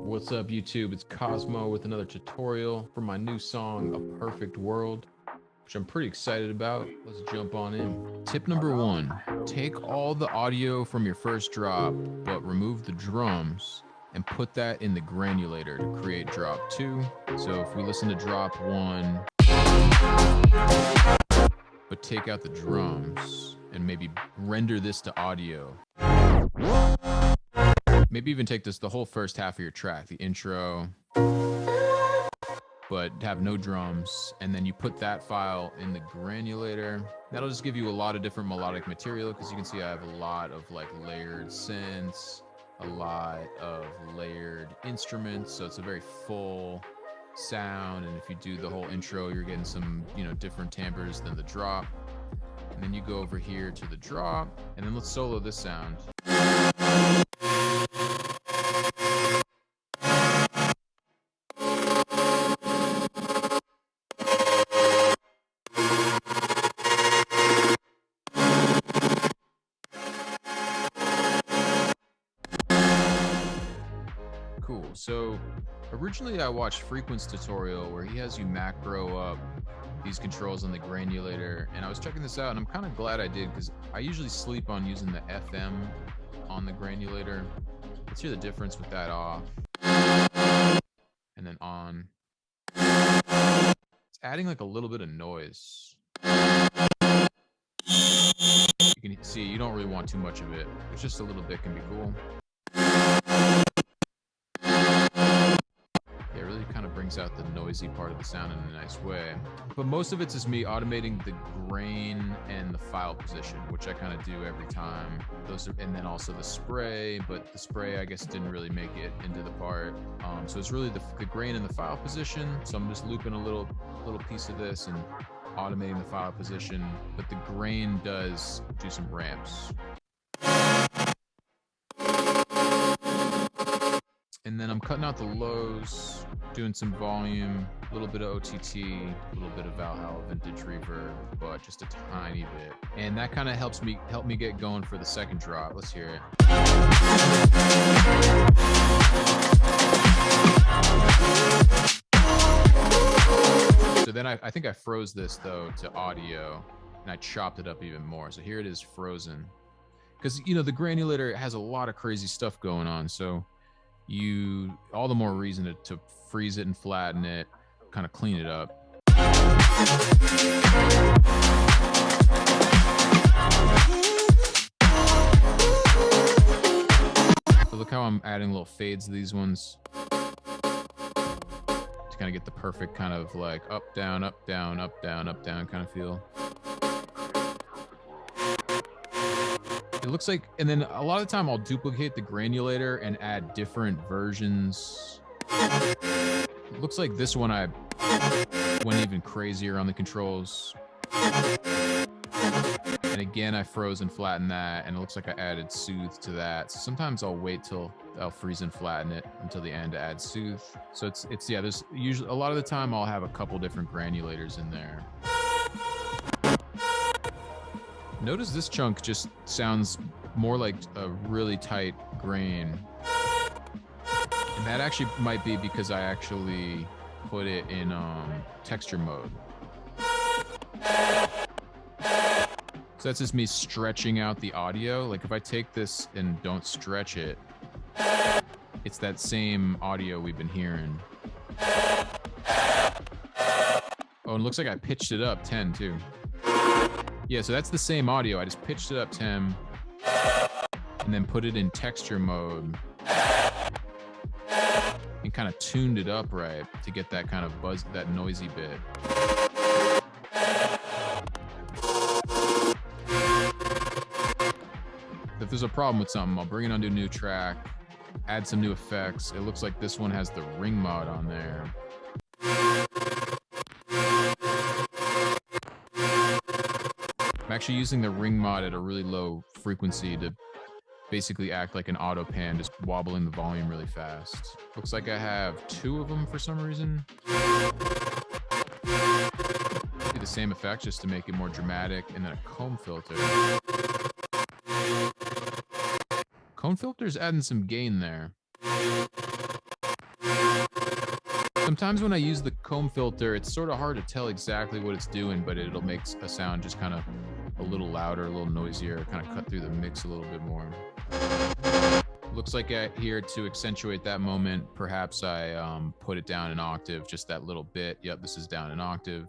What's up, YouTube? It's Cozmoe with another tutorial for my new song, A Perfect World, which I'm pretty excited about. Let's jump on in. Tip number 1, take all the audio from your first drop, but remove the drums and put that in the granulator to create drop 2. So if we listen to drop 1, but take out the drums and maybe render this to audio. Maybe even take this the whole first half of your track, the intro, but have no drums, and then you put that file in the granulator. That'll just give you a lot of different melodic material, because you can see I have a lot of like layered synths, a lot of layered instruments, so it's a very full sound. And if you do the whole intro, you're getting some, different timbres than the drop. And then you go over here to the drop, and then let's solo this sound. Cool. So originally I watched Frequent's tutorial where he has you macro up these controls on the granulator, and I was checking this out and I'm kind of glad I did, because I usually sleep on using the FM on the granulator. Let's hear the difference with that off and then on. It's adding like a little bit of noise. You can see you don't really want too much of it, but just a little bit can be cool. Brings out the noisy part of the sound in a nice way. But most of it's just me automating the grain and the file position, which I kind of do every time. And then also the spray, but the spray I guess didn't really make it into the part. So it's really the grain and the file position. So I'm just looping a little piece of this and automating the file position, but the grain does do some ramps. And then I'm cutting out the lows, doing some volume, a little bit of OTT, a little bit of Valhalla vintage reverb, but just a tiny bit. And that kind of help me get going for the second drop. Let's hear it. So then I think I froze this though to audio, and I chopped it up even more. So here it is frozen. Because the granulator has a lot of crazy stuff going on. So all the more reason to freeze it and flatten it, kind of clean it up. So look how I'm adding little fades to these ones to kind of get the perfect kind of like up, down, up, down, up, down, up, down kind of feel. It looks like, and then a lot of the time I'll duplicate the granulator and add different versions. It looks like this one I went even crazier on the controls. And again, I froze and flattened that, and it looks like I added soothe to that. So sometimes I'll wait till I'll freeze and flatten it until the end to add soothe. So yeah, there's usually a lot of the time I'll have a couple different granulators in there. Notice this chunk just sounds more like a really tight grain. And that actually might be because I actually put it in texture mode. So that's just me stretching out the audio. Like if I take this and don't stretch it, it's that same audio we've been hearing. Oh, and it looks like I pitched it up 10 too. Yeah, so that's the same audio. I just pitched it up 10 and then put it in texture mode and kind of tuned it up right to get that kind of buzz, that noisy bit. If there's a problem with something, I'll bring it onto a new track, add some new effects. It looks like this one has the ring mod on there. I'm actually using the ring mod at a really low frequency to basically act like an auto pan, just wobbling the volume really fast. Looks like I have 2 of them for some reason. Do the same effect just to make it more dramatic, and then a comb filter. Comb filter's adding some gain there. Sometimes when I use the comb filter, it's sort of hard to tell exactly what it's doing, but it'll make a sound just kind of a little louder, a little noisier, kind of cut through the mix a little bit more. Looks like here to accentuate that moment, perhaps I put it down an octave, just that little bit. Yep, this is down an octave.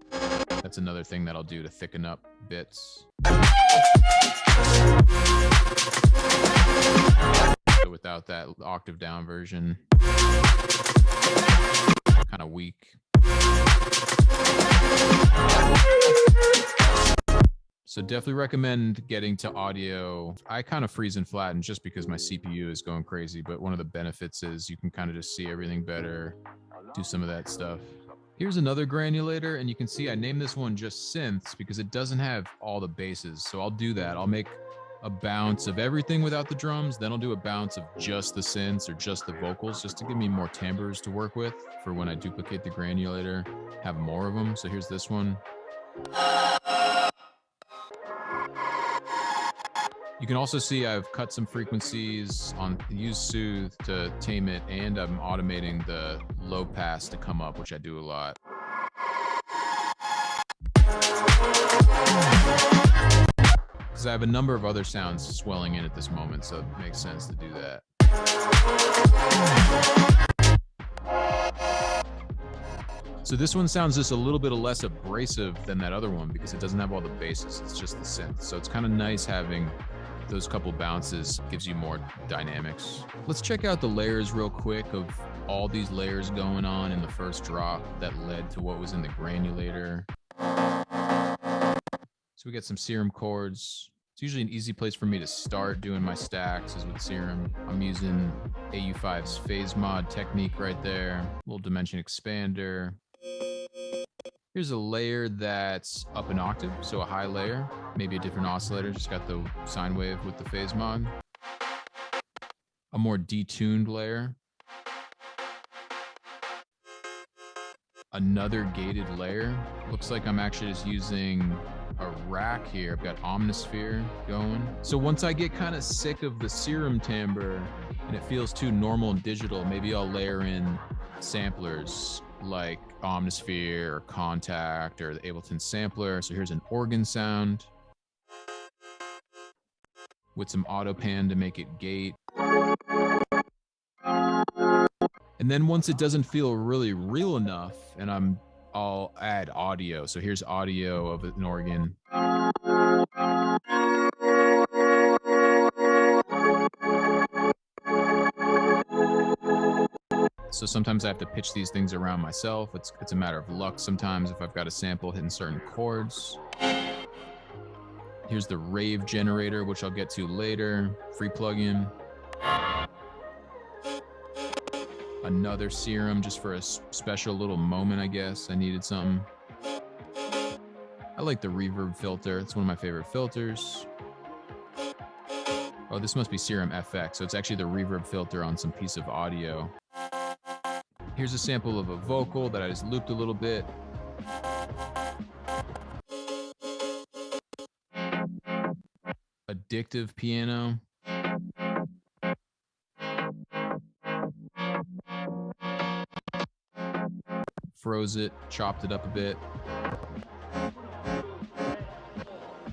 That's another thing that I'll do to thicken up bits. So without that octave down version, kind of weak. So definitely recommend getting to audio. I kind of freeze and flatten just because my CPU is going crazy, but one of the benefits is you can kind of just see everything better, do some of that stuff. Here's another granulator, and you can see I named this one just synths because it doesn't have all the basses. So I'll do that. I'll make a bounce of everything without the drums, then I'll do a bounce of just the synths or just the vocals, just to give me more timbres to work with for when I duplicate the granulator, have more of them. So here's this one. You can also see I've cut some frequencies on use Soothe to tame it, and I'm automating the low pass to come up, which I do a lot. Because I have a number of other sounds swelling in at this moment, so it makes sense to do that. So this one sounds just a little bit less abrasive than that other one because it doesn't have all the basses, it's just the synth. So it's kind of nice having those couple bounces, gives you more dynamics. Let's check out the layers real quick of all these layers going on in the first drop that led to what was in the granulator. So we get some serum chords. It's usually an easy place for me to start doing my stacks is with serum. I'm using AU5's phase mod technique right there. Little dimension expander. Here's a layer that's up an octave, so a high layer, maybe a different oscillator, just got the sine wave with the phase mod. A more detuned layer. Another gated layer. Looks like I'm actually just using a rack here. I've got Omnisphere going. So once I get kind of sick of the serum timbre and it feels too normal and digital, maybe I'll layer in samplers like Omnisphere or Contact or the Ableton sampler. So here's an organ sound with some auto pan to make it gate. And then once it doesn't feel really real enough, and I'll add audio. So here's audio of an organ. So sometimes I have to pitch these things around myself. It's a matter of luck sometimes if I've got a sample hitting certain chords. Here's the RAVE generator, which I'll get to later. Free plugin. Another serum just for a special little moment, I guess. I needed something. I like the reverb filter. It's one of my favorite filters. Oh, this must be Serum FX. So it's actually the reverb filter on some piece of audio. Here's a sample of a vocal that I just looped a little bit. Addictive piano. Froze it, chopped it up a bit.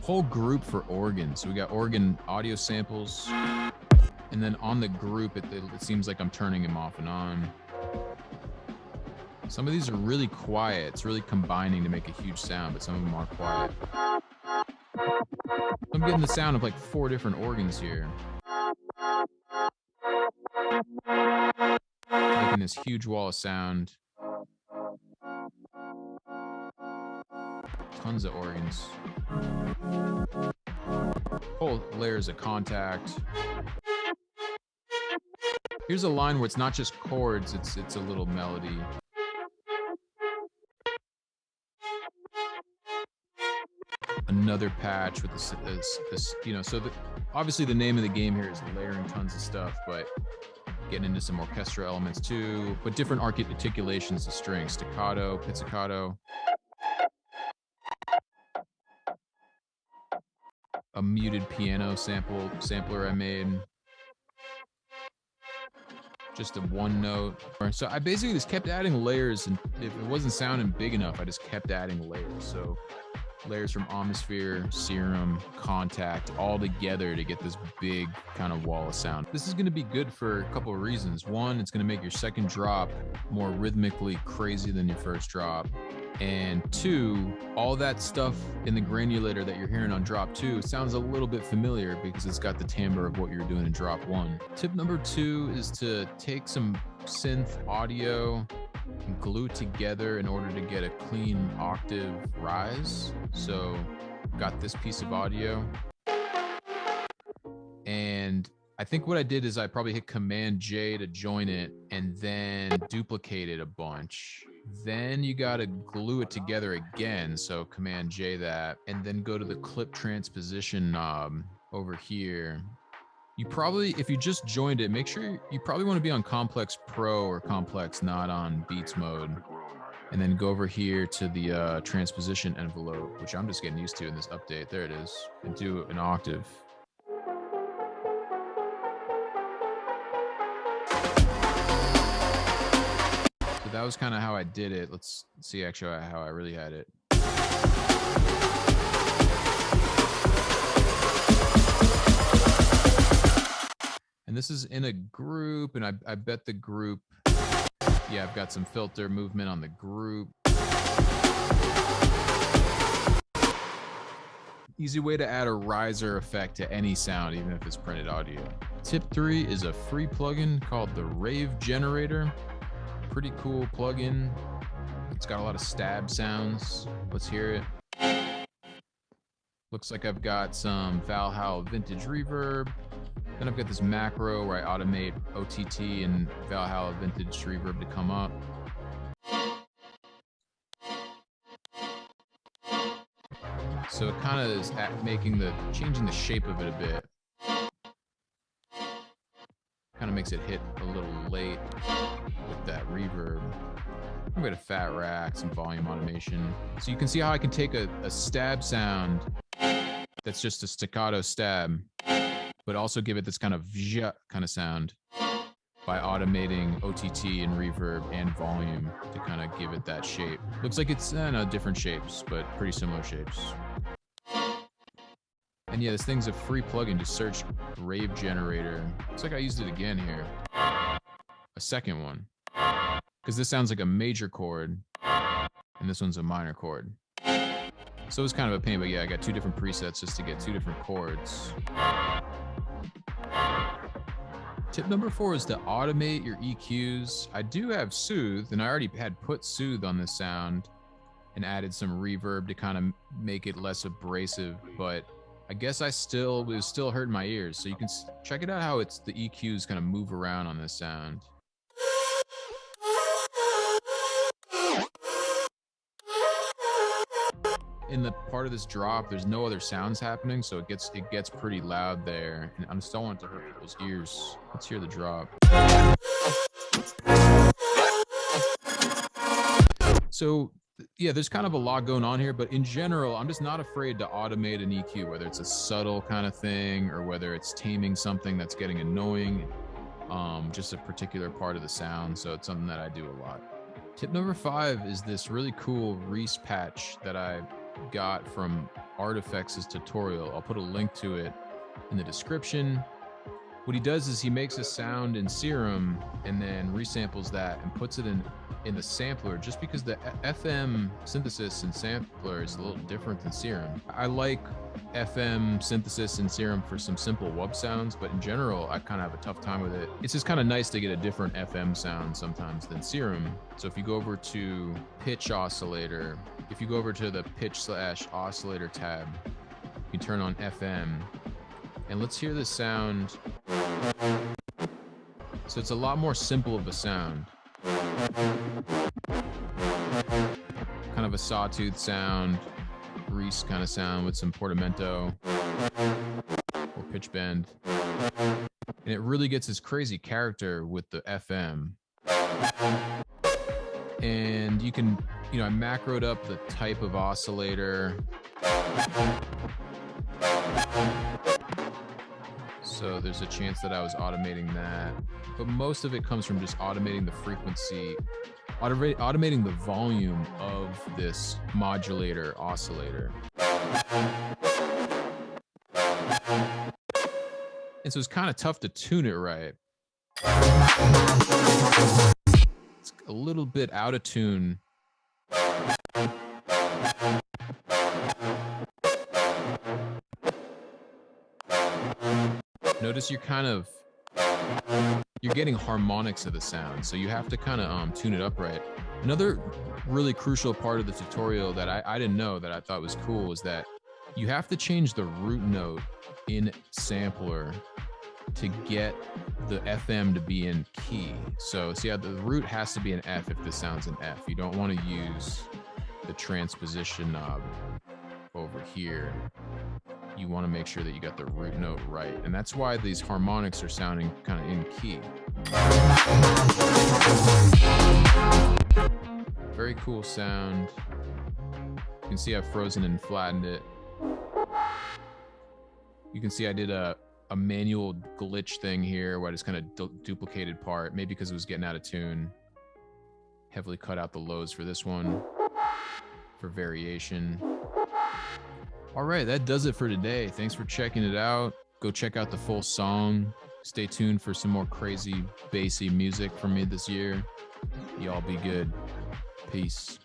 Whole group for organ. So we got organ audio samples. And then on the group, it seems like I'm turning them off and on. Some of these are really quiet. It's really combining to make a huge sound, but some of them are quiet. I'm getting the sound of like 4 different organs here. Making this huge wall of sound. Tons of organs. Whole layers of Contact. Here's a line where it's not just chords, it's a little melody. Another patch with this you know, so obviously the name of the game here is layering tons of stuff, but getting into some orchestral elements too, but different articulations of strings, staccato, pizzicato. A muted piano sampler I made. just a one note. So I basically just kept adding layers, and if it wasn't sounding big enough, I just kept adding layers. So layers from Atmosphere, Serum, Contact, all together to get this big kind of wall of sound. This is going to be good for a couple of reasons. One, it's going to make your second drop more rhythmically crazy than your first drop. And two, all that stuff in the granulator that you're hearing on drop 2 sounds a little bit familiar because it's got the timbre of what you're doing in drop 1. Tip number 2 is to take some synth audio and glue it together in order to get a clean octave rise. So got this piece of audio, and I think what I did is I probably hit Command J to join it and then duplicate it a bunch. Then you got to glue it together again. So Command J that, and then go to the clip transposition knob over here. You probably, if you just joined it, make sure you probably want to be on Complex Pro or Complex, not on Beats mode. And then go over here to the transposition envelope, which I'm just getting used to in this update. There it is. And do an octave. So that was kind of how I did it. Let's see actually how I really had it. And this is in a group, and I bet the group, yeah, I've got some filter movement on the group. Easy way to add a riser effect to any sound, even if it's printed audio. Tip 3 is a free plugin called the RAVE generator. Pretty cool plugin. It's got a lot of stab sounds. Let's hear it. Looks like I've got some Valhalla vintage reverb. Then I've got this macro where I automate OTT and Valhalla vintage reverb to come up. So it kind of is changing the shape of it a bit. Kind of makes it hit a little late with that reverb. I'm going to fat rack, some volume automation. So you can see how I can take a stab sound that's just a staccato stab, but also give it this kind of vja kind of sound by automating OTT and reverb and volume to kind of give it that shape. Looks like it's different shapes, but pretty similar shapes. And yeah, this thing's a free plugin. Just search RAVE generator. Looks like I used it again here. A second one. Because this sounds like a major chord, and this one's a minor chord. So it's kind of a pain, but yeah, I got 2 different presets just to get 2 different chords. Tip number 4 is to automate your EQs. I do have Soothe, and I already had put Soothe on this sound and added some reverb to kind of make it less abrasive, but I guess it was still hurting my ears. So you can check it out how the EQs kind of move around on this sound. In the part of this drop, there's no other sounds happening, so it gets pretty loud there, and I just don't want it to hurt people's ears. Let's hear the drop. So yeah, there's kind of a lot going on here, but in general, I'm just not afraid to automate an EQ, whether it's a subtle kind of thing or whether it's taming something that's getting annoying, just a particular part of the sound. So it's something that I do a lot. Tip number 5 is this really cool Reese patch that I got from ARTFX's tutorial. I'll put a link to it in the description. What he does is he makes a sound in Serum and then resamples that and puts it in the sampler, just because the FM synthesis and sampler is a little different than Serum. I like FM synthesis and Serum for some simple wub sounds, but in general, I kind of have a tough time with it. It's just kind of nice to get a different FM sound sometimes than Serum. So if you go over to pitch oscillator, if you go over to the pitch/oscillator tab, you turn on FM, and let's hear the sound. So it's a lot more simple of a sound. Kind of a sawtooth sound, Reese kind of sound with some portamento or pitch bend. And it really gets this crazy character with the FM. And you can, I macroed up the type of oscillator. So there's a chance that I was automating that, but most of it comes from just automating the frequency, automating the volume of this modulator oscillator. And so it's kind of tough to tune it right. It's a little bit out of tune. Notice you're getting harmonics of the sound, so you have to kind of tune it up right. Another really crucial part of the tutorial that I didn't know that I thought was cool is that you have to change the root note in sampler to get the FM to be in key. So see how the root has to be an F if this sounds an F. You don't want to use the transposition knob over here. You want to make sure that you got the root note right. And that's why these harmonics are sounding kind of in key. Very cool sound. You can see I've frozen and flattened it. You can see I did a manual glitch thing here where I just kind of duplicated part, maybe because it was getting out of tune. Heavily cut out the lows for this one for variation. All right, that does it for today. Thanks for checking it out. Go check out the full song. Stay tuned for some more crazy, bassy music from me this year. Y'all be good. Peace.